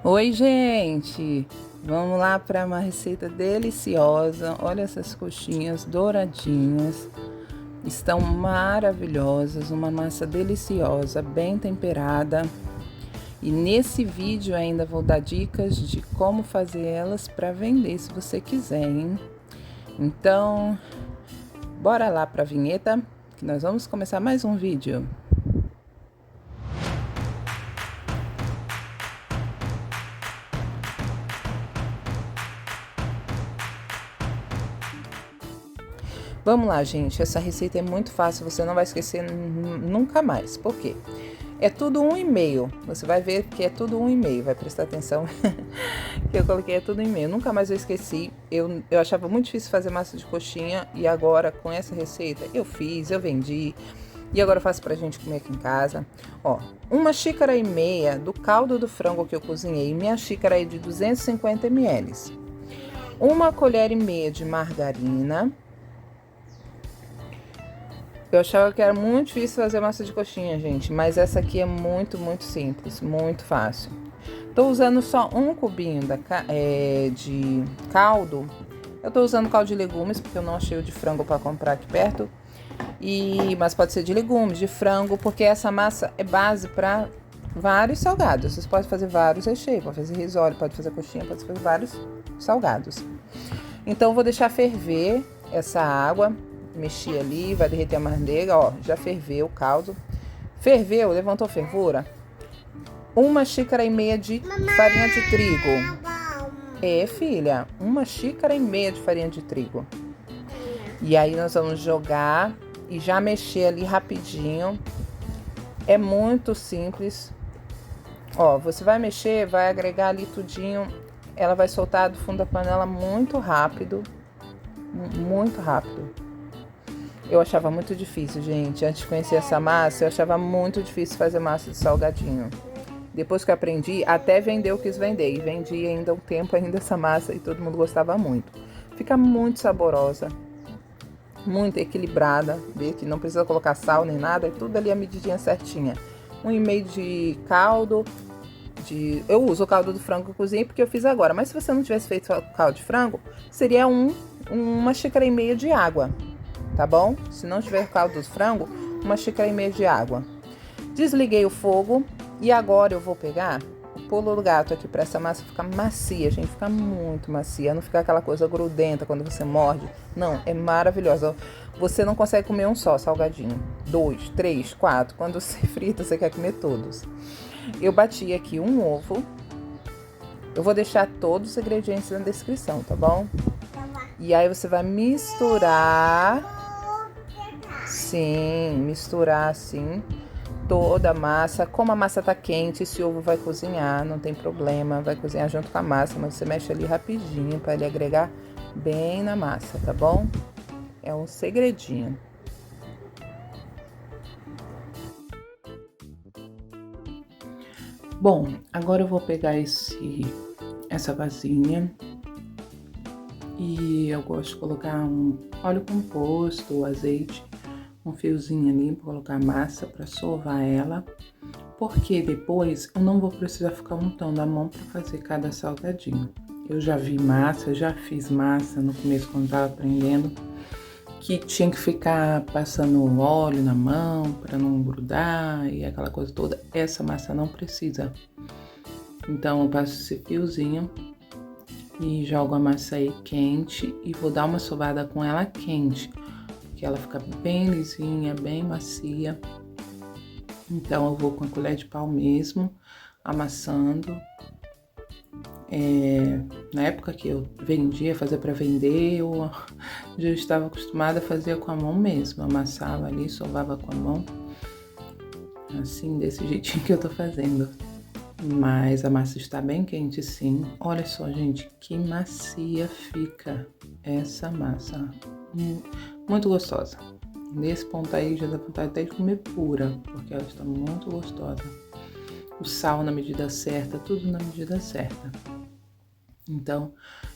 Oi, gente! Vamos lá para uma receita deliciosa. Olha essas coxinhas douradinhas. Estão maravilhosas, uma massa deliciosa, bem temperada. E nesse vídeo ainda vou dar dicas de como fazer elas para vender, se você quiser, hein? Então, bora lá para a vinheta, que nós vamos começar mais um vídeo. Vamos lá, gente. Essa receita é muito fácil, você não vai esquecer nunca mais. Por quê? É tudo 1,5. Você vai ver que é tudo 1,5. Vai prestar atenção que eu coloquei é tudo 1,5. Nunca mais eu esqueci. Eu achava muito difícil fazer massa de coxinha e agora com essa receita eu fiz, eu vendi. E agora eu faço pra gente comer aqui em casa. Ó, 1,5 xícaras do caldo do frango que eu cozinhei. Minha xícara é de 250 ml. 1,5 colheres de margarina. Eu achava que era muito difícil fazer massa de coxinha, gente, mas essa aqui é muito simples, muito fácil. Tô usando só um cubinho de caldo. Eu tô usando caldo de legumes, porque eu não achei o de frango para comprar aqui perto. Mas pode ser de legumes, de frango, porque essa massa é base para vários salgados. Vocês podem fazer vários recheios, pode fazer risole, pode fazer coxinha, pode fazer vários salgados. Então eu vou deixar ferver essa água. Mexi ali, vai derreter a manteiga, ó, já ferveu o caldo. Ferveu, levantou fervura. 1,5 xícaras de farinha de trigo. Filha, 1,5 xícaras de farinha de trigo. E aí nós vamos jogar e já mexer ali rapidinho. É muito simples. Ó, você vai mexer, vai agregar ali tudinho. Ela vai soltar do fundo da panela muito rápido. Muito rápido. Eu achava muito difícil, gente. Antes de conhecer essa massa, eu achava muito difícil fazer massa de salgadinho. Depois que eu aprendi, até vender eu quis vender. E vendi ainda um tempo ainda essa massa e todo mundo gostava muito. Fica muito saborosa, muito equilibrada. Vê que não precisa colocar sal nem nada, é tudo ali a medidinha certinha. 1,5 de caldo. Eu uso o caldo do frango que eu cozinhei porque eu fiz agora. Mas se você não tivesse feito caldo de frango, seria 1,5 xícaras de água. Tá bom? Se não tiver caldo de frango, 1,5 xícaras de água. Desliguei o fogo e agora eu vou pegar o pulo do gato aqui para essa massa ficar macia, gente, ficar muito macia, não ficar aquela coisa grudenta quando você morde. Não, é maravilhosa. Você não consegue comer um só salgadinho. 2, 3, 4. Quando você frita, você quer comer todos. Eu bati aqui um ovo. Eu vou deixar todos os ingredientes na descrição, tá bom? E aí você vai misturar. Sim, misturar assim toda a massa. Como a massa tá quente, esse ovo vai cozinhar, não tem problema, vai cozinhar junto com a massa, mas você mexe ali rapidinho para ele agregar bem na massa, tá bom? É um segredinho. Bom, agora eu vou pegar essa vasilha e eu gosto de colocar um óleo composto, azeite, um fiozinho ali para colocar a massa para sovar ela, porque depois eu não vou precisar ficar untando a mão para fazer cada salgadinho. Eu já vi massa, já fiz massa no começo quando estava aprendendo, que tinha que ficar passando óleo na mão para não grudar e aquela coisa toda. Essa massa não precisa. Então eu passo esse fiozinho e jogo a massa aí quente e vou dar uma sovada com ela quente, que ela fica bem lisinha, bem macia. Então eu vou com a colher de pau mesmo, amassando. Na época que eu vendia, fazia para vender, eu já estava acostumada a fazer com a mão mesmo. Amassava ali, sovava com a mão, assim, desse jeitinho que eu tô fazendo. Mas a massa está bem quente, sim. Olha só, gente, que macia fica essa massa. Muito gostosa. Nesse ponto aí já dá vontade até de comer pura, porque ela está muito gostosa. O sal na medida certa, tudo na medida certa. Então,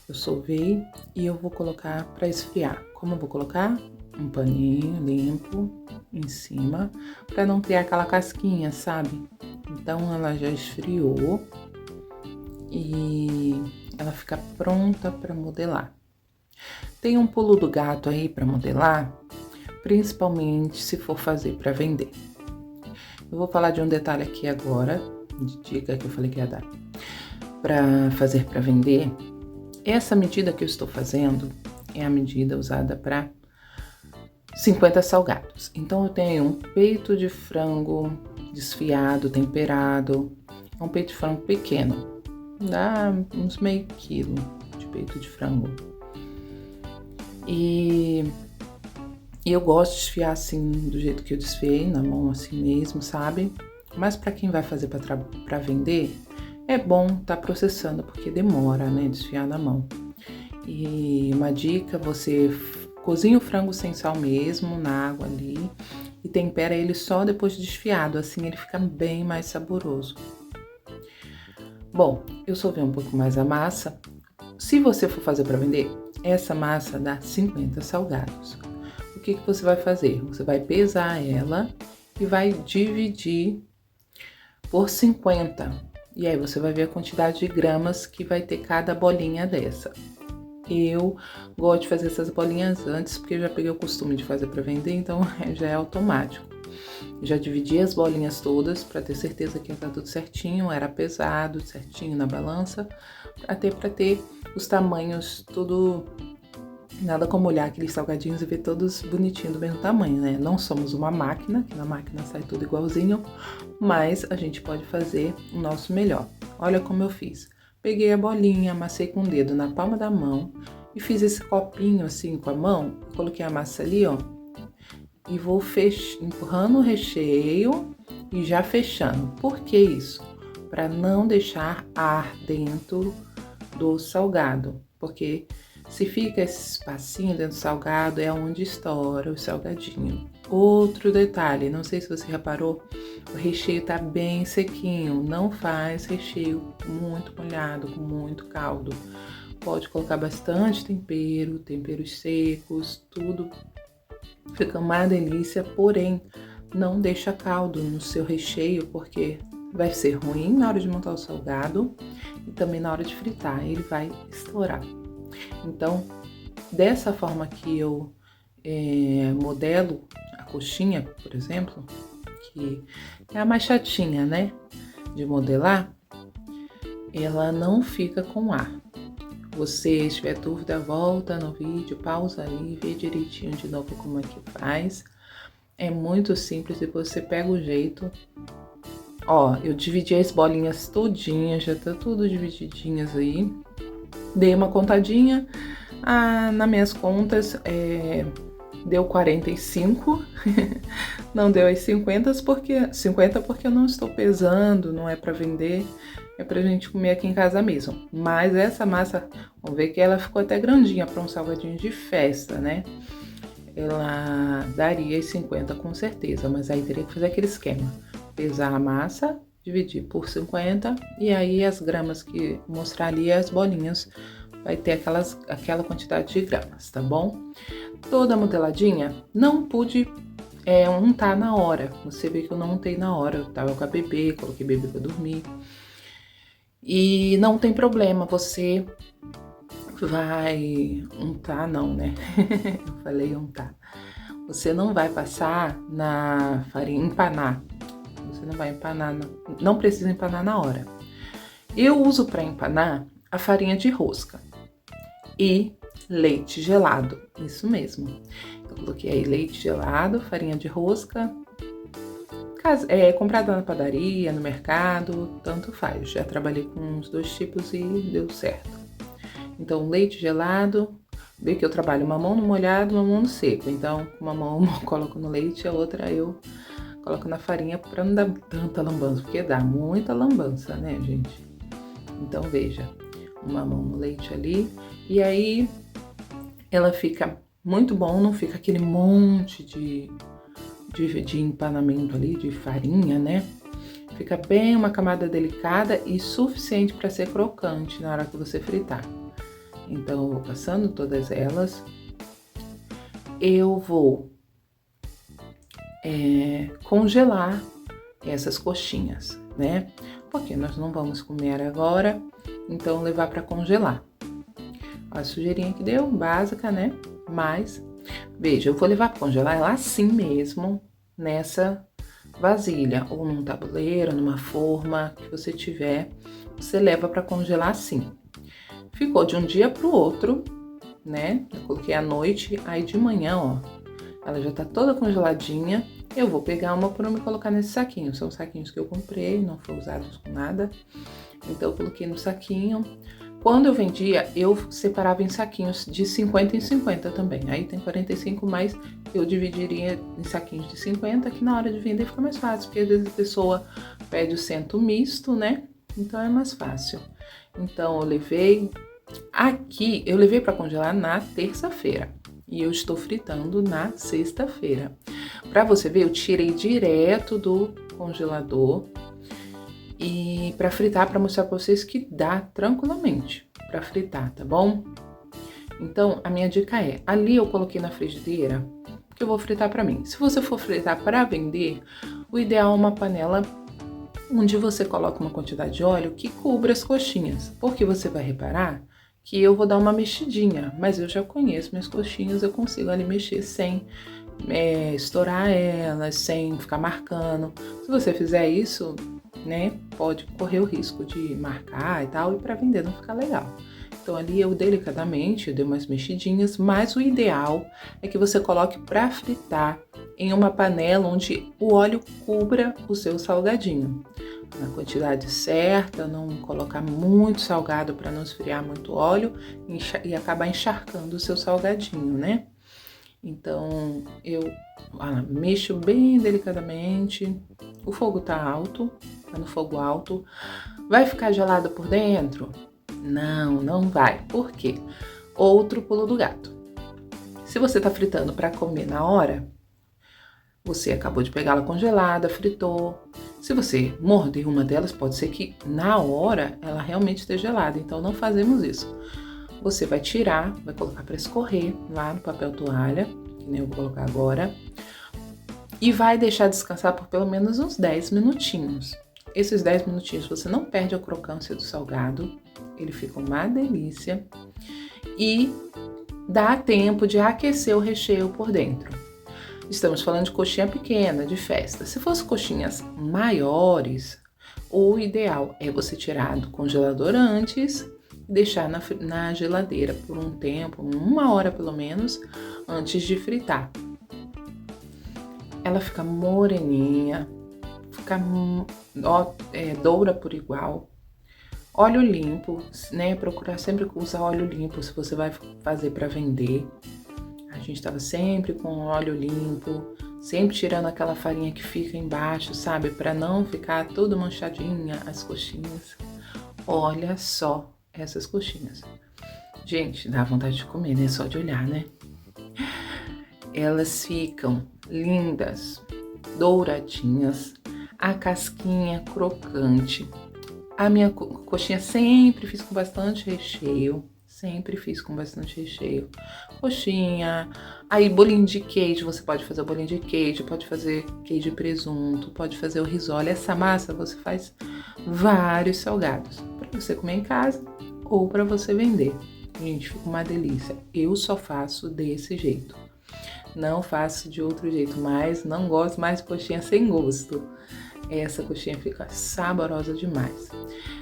eu sovei e eu vou colocar para esfriar. Como eu vou colocar? Um paninho limpo em cima, para não criar aquela casquinha, sabe? Então, ela já esfriou. e ela fica pronta para modelar. Tem um pulo do gato aí para modelar, principalmente se for fazer para vender. Eu vou falar de um detalhe aqui agora, de dica que eu falei que ia dar. Para fazer para vender, essa medida que eu estou fazendo é a medida usada para 50 salgados. Então eu tenho um peito de frango desfiado, temperado, um peito de frango pequeno, dá uns meio quilo de peito de frango. E eu gosto de desfiar assim, do jeito que eu desfiei, na mão assim mesmo, sabe? Mas para quem vai fazer para vender, é bom tá processando, porque demora, né, desfiar na mão. E uma dica, você cozinha o frango sem sal mesmo, na água ali, e tempera ele só depois de desfiado, assim ele fica bem mais saboroso. Bom, eu solvei um pouco mais a massa. Se você for fazer para vender, essa massa dá 50 salgados. O que você vai fazer? Você vai pesar ela e vai dividir por 50. E aí você vai ver a quantidade de gramas que vai ter cada bolinha dessa. Eu gosto de fazer essas bolinhas antes, porque eu já peguei o costume de fazer para vender, então já é automático. Já dividi as bolinhas todas para ter certeza que ia estar tudo certinho, era pesado, certinho na balança, até para ter os tamanhos tudo, nada como olhar aqueles salgadinhos e ver todos bonitinhos do mesmo tamanho, né? Não somos uma máquina, que na máquina sai tudo igualzinho, mas a gente pode fazer o nosso melhor. Olha como eu fiz. Peguei a bolinha, amassei com o dedo na palma da mão e fiz esse copinho assim com a mão, coloquei a massa ali, ó, e vou empurrando o recheio e já fechando. Por que isso? Para não deixar ar dentro do salgado, porque se fica esse espacinho dentro do salgado é onde estoura o salgadinho. Outro detalhe, não sei se você reparou, o recheio tá bem sequinho, não faz recheio muito molhado, com muito caldo. Pode colocar bastante tempero, temperos secos, tudo fica uma delícia, porém não deixa caldo no seu recheio, porque vai ser ruim na hora de montar o salgado e também na hora de fritar, ele vai estourar. Então, dessa forma que eu modelo a coxinha, por exemplo, que é a mais chatinha, né, de modelar, ela não fica com ar. Você, se tiver dúvida, volta no vídeo, pausa ali, vê direitinho de novo como é que faz. É muito simples, depois você pega o jeito. Ó, eu dividi as bolinhas todinhas, já tá tudo divididinhas aí. Dei uma contadinha, nas minhas contas deu 45, não deu as 50 porque eu não estou pesando, não é para vender, é pra gente comer aqui em casa mesmo. Mas essa massa, vamos ver que ela ficou até grandinha para um salgadinho de festa, né? Ela daria as 50 com certeza, mas aí teria que fazer aquele esquema, pesar a massa, dividir por 50 e aí as gramas que mostrar ali, as bolinhas, vai ter aquela quantidade de gramas, tá bom? Toda modeladinha, não pude untar na hora. Você vê que eu não untei na hora, eu tava com a bebê, coloquei bebê pra dormir. E não tem problema, você vai untar, não, né? Eu falei untar. Você não vai passar na farinha, empanar. Você não vai empanar, não precisa empanar na hora. Eu uso para empanar a farinha de rosca e leite gelado, isso mesmo. Eu coloquei aí leite gelado, farinha de rosca, comprada na padaria, no mercado, tanto faz. Já trabalhei com os dois tipos e deu certo. Então, leite gelado, vê que eu trabalho uma mão no molhado, uma mão no seco. Então, uma mão eu coloco no leite, a outra eu coloco na farinha para não dar tanta lambança, porque dá muita lambança, né, gente? Então, veja, uma mão no leite ali, e aí ela fica muito bom, não fica aquele monte de empanamento ali, de farinha, né? Fica bem uma camada delicada e suficiente para ser crocante na hora que você fritar. Então, eu vou passando todas elas. Eu vou congelar essas coxinhas, né? Porque nós não vamos comer agora. então levar para congelar. A sujeirinha que deu, básica, né? Mas, veja, eu vou levar para congelar ela assim mesmo, nessa vasilha, ou num tabuleiro, numa forma que você tiver, você leva para congelar assim. Ficou de um dia pro outro, né? Eu coloquei à noite, aí de manhã, ó, ela já tá toda congeladinha. Eu vou pegar uma para me colocar nesse saquinho. São saquinhos que eu comprei, não foram usados com nada. Então eu coloquei no saquinho. Quando eu vendia, eu separava em saquinhos de 50 em 50 também. Aí tem 45, mas eu dividiria em saquinhos de 50, que na hora de vender fica mais fácil, porque às vezes a pessoa pede o cento misto, né? Então é mais fácil. Então eu levei para congelar na terça-feira e eu estou fritando na sexta-feira. Para você ver, eu tirei direto do congelador e para fritar, para mostrar para vocês que dá tranquilamente para fritar, tá bom? Então, a minha dica é, ali eu coloquei na frigideira, porque eu vou fritar para mim. Se você for fritar para vender, o ideal é uma panela onde você coloca uma quantidade de óleo que cubra as coxinhas, porque você vai reparar que eu vou dar uma mexidinha, mas eu já conheço minhas coxinhas, eu consigo ali mexer sem estourar elas, sem ficar marcando. Se você fizer isso, né, pode correr o risco de marcar e tal, e para vender não ficar legal. Então ali eu delicadamente dei umas mexidinhas, mas o ideal é que você coloque para fritar em uma panela onde o óleo cubra o seu salgadinho. Na quantidade certa, não colocar muito salgado para não esfriar muito óleo e acabar encharcando o seu salgadinho, né? Então eu mexo bem delicadamente. O fogo tá alto, tá no fogo alto. Vai ficar gelado por dentro? Não, não vai. Por quê? Outro pulo do gato. Se você tá fritando para comer na hora, você acabou de pegá-la congelada, fritou. Se você morder uma delas, pode ser que na hora ela realmente esteja gelada. Então não fazemos isso. Você vai tirar, vai colocar para escorrer lá no papel toalha, que nem eu vou colocar agora, e vai deixar descansar por pelo menos uns 10 minutinhos. Esses 10 minutinhos você não perde a crocância do salgado, ele fica uma delícia e dá tempo de aquecer o recheio por dentro. Estamos falando de coxinha pequena, de festa. Se fosse coxinhas maiores, o ideal é você tirar do congelador antes e deixar na geladeira por um tempo, 1 hora pelo menos, antes de fritar. Ela fica moreninha, fica doura por igual. Óleo limpo, né? Procurar sempre usar óleo limpo se você vai fazer para vender. A gente tava sempre com óleo limpo, sempre tirando aquela farinha que fica embaixo, sabe? Para não ficar tudo manchadinha as coxinhas. Olha só essas coxinhas. Gente, dá vontade de comer, né? Só de olhar, né? Elas ficam lindas, douradinhas, a casquinha crocante. A minha coxinha sempre fiz com bastante recheio. Sempre fiz com bastante recheio. Coxinha, aí bolinho de queijo, você pode fazer o bolinho de queijo, pode fazer queijo e presunto, pode fazer o risole. Essa massa você faz vários salgados, para você comer em casa ou para você vender. Gente, fica uma delícia. Eu só faço desse jeito. Não faço de outro jeito, mas não gosto mais de coxinha sem gosto. Essa coxinha fica saborosa demais.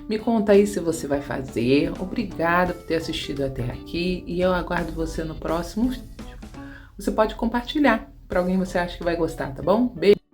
Me conta aí se você vai fazer. Obrigada por ter assistido até aqui e eu aguardo você no próximo vídeo. Você pode compartilhar para alguém que você acha que vai gostar, tá bom? Beijo!